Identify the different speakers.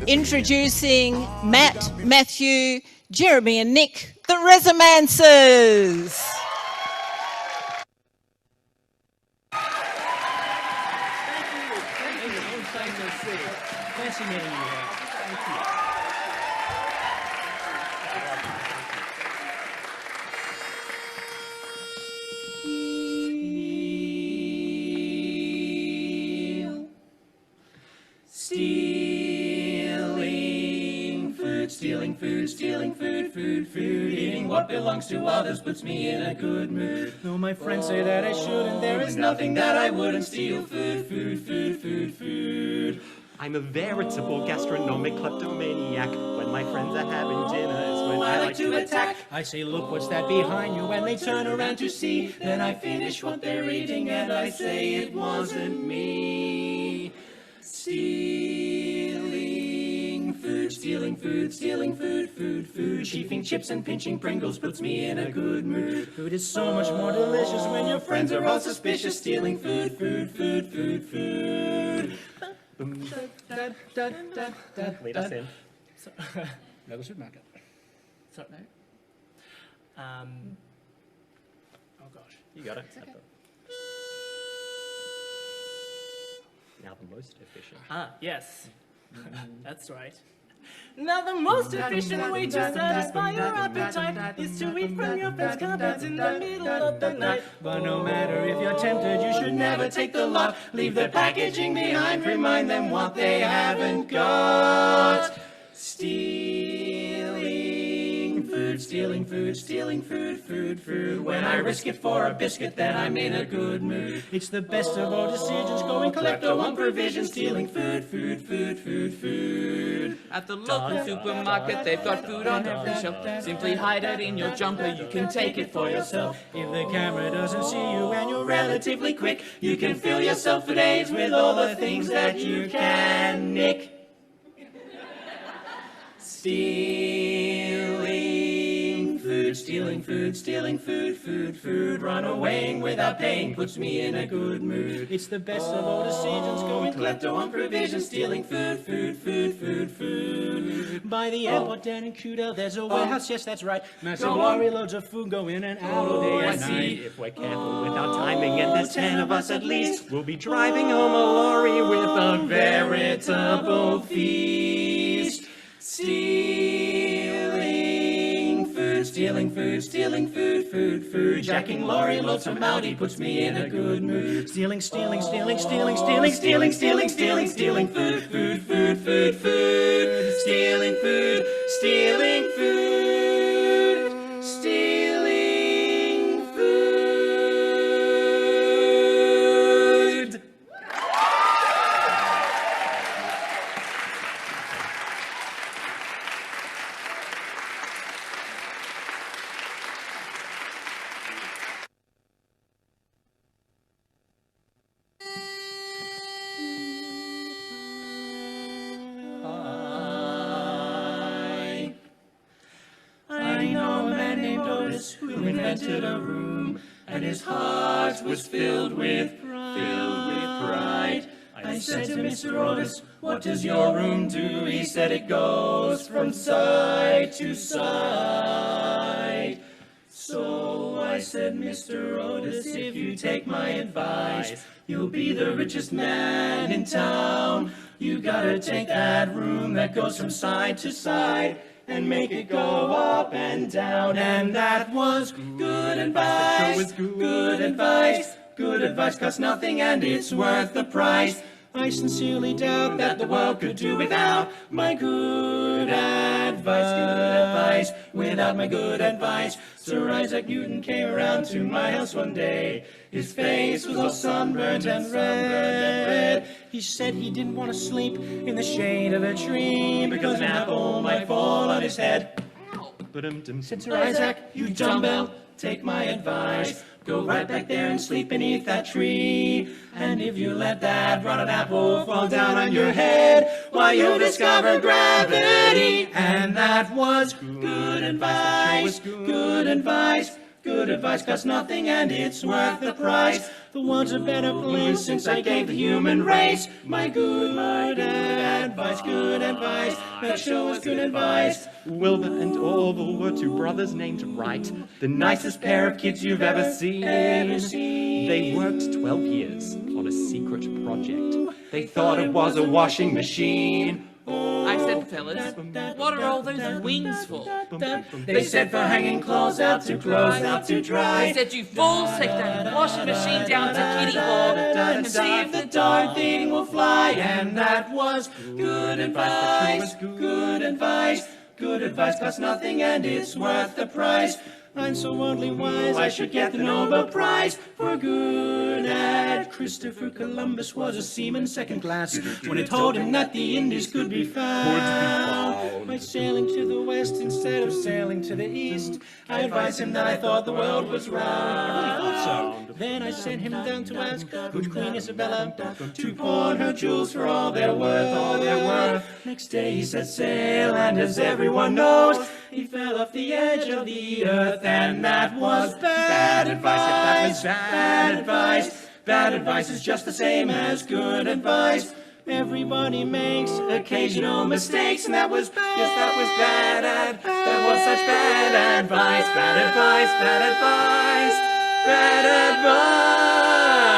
Speaker 1: Introducing Matt, Matthew, Jeremy and Nick, the Resomancers.
Speaker 2: Fascinating you have. Thank you. Stealing food. Eating what belongs to others puts me in a good mood. Though my friends say that I shouldn't, there is nothing that I wouldn't steal. Food.
Speaker 3: I'm a veritable gastronomic kleptomaniac. When my friends are having dinner is when I like to attack.
Speaker 2: I say, look, what's that behind you? When they turn around to see, then I finish what they're eating and I say it wasn't me. Stealing food. Chiefing chips and pinching Pringles puts me in a good mood. Food is so much more delicious when your friends are all suspicious. Stealing food.
Speaker 3: Lead us in.
Speaker 2: No, the supermarket. So, no. Oh gosh.
Speaker 3: You got it. Okay. Now the most efficient.
Speaker 4: Yes. That's right. Now the most efficient way to satisfy your appetite is to eat from your friend's cupboards in the middle of the night.
Speaker 2: But no matter if you're tempted, you should never take the lot. Leave the packaging behind, remind them what they haven't got. Stealing food. When I risk it for a biscuit, then I'm in a good mood. It's the best of all decisions, going klepto on provision. Stealing food.
Speaker 4: At the local supermarket, they've got food on every shelf. Simply hide it in your jumper, you can take it for yourself.
Speaker 2: If the camera doesn't see you and you're relatively quick, you can fill yourself for days with all the things that you can nick. Stealing food. Runawaying without paying puts me in a good mood. It's the best of all decisions, going klepto on provision. Stealing food. By the airport down in Kudel, there's a warehouse, yes, that's right. Massive lorry loads of food go in and out all day and night.
Speaker 3: If we're careful with our timing, and there's 10 of us at least, we'll be driving home a lorry with a veritable feast. Stealing food. Jacking lorry loads from Audi puts me in a good mood. Stealing food. Stealing food. Who invented a room, and his heart was filled with pride. I said to Mr. Otis, what does your room do? He said it goes from side to side. So I said, Mr. Otis, if you take my advice, you'll be the richest man in town. You gotta take that room that goes from side to side and make it go up and down. And that was good advice, good advice costs nothing and it's worth the price. I sincerely doubt that the world could do without my good advice, without my good advice. Sir Isaac Newton came around to my house one day. His face was all sunburned and red. He said he didn't want to sleep in the shade of a tree because an apple might fall on his head. Said Sir Isaac, you dumbbell, take my advice. Go right back there and sleep beneath that tree. And if you let that rotten apple fall down on your head, why, you'll discover gravity. And that was good advice, good advice,
Speaker 2: Good advice costs nothing and it's worth the price. The world's a better place since I gave the human race my good advice, good advice. That show us good advice.
Speaker 3: Wilbur and Orville were two brothers named Wright, the nicest pair of kids you've ever seen. They worked 12 years on a secret project. They thought it was a washing machine.
Speaker 4: I said, fellas, what are all those wings for?
Speaker 2: They said for hanging clothes out to dry.
Speaker 4: I said, you fools, take that washing machine down to Kitty Hawk and see if the darn thing will fly.
Speaker 2: And that was good advice, good advice. Good advice costs nothing and it's worth the price. I'm so worldly wise, I should get the Nobel Prize for good ad. Christopher Columbus was a seaman second class when it told him that the Indies could be found by sailing to the west instead of sailing to the east. I advised him that I thought the world was round. I really thought so. Then I sent him down to ask good Queen Isabella to pawn her jewels for all they're worth, Next day he set sail, and as everyone knows, he fell off the edge of the earth, and that was bad advice. Bad advice. Bad advice is just the same as good advice. Everybody makes occasional mistakes, and that was bad. Yes, that was bad. That was such bad advice. Bad advice. Bad advice. Bad advice.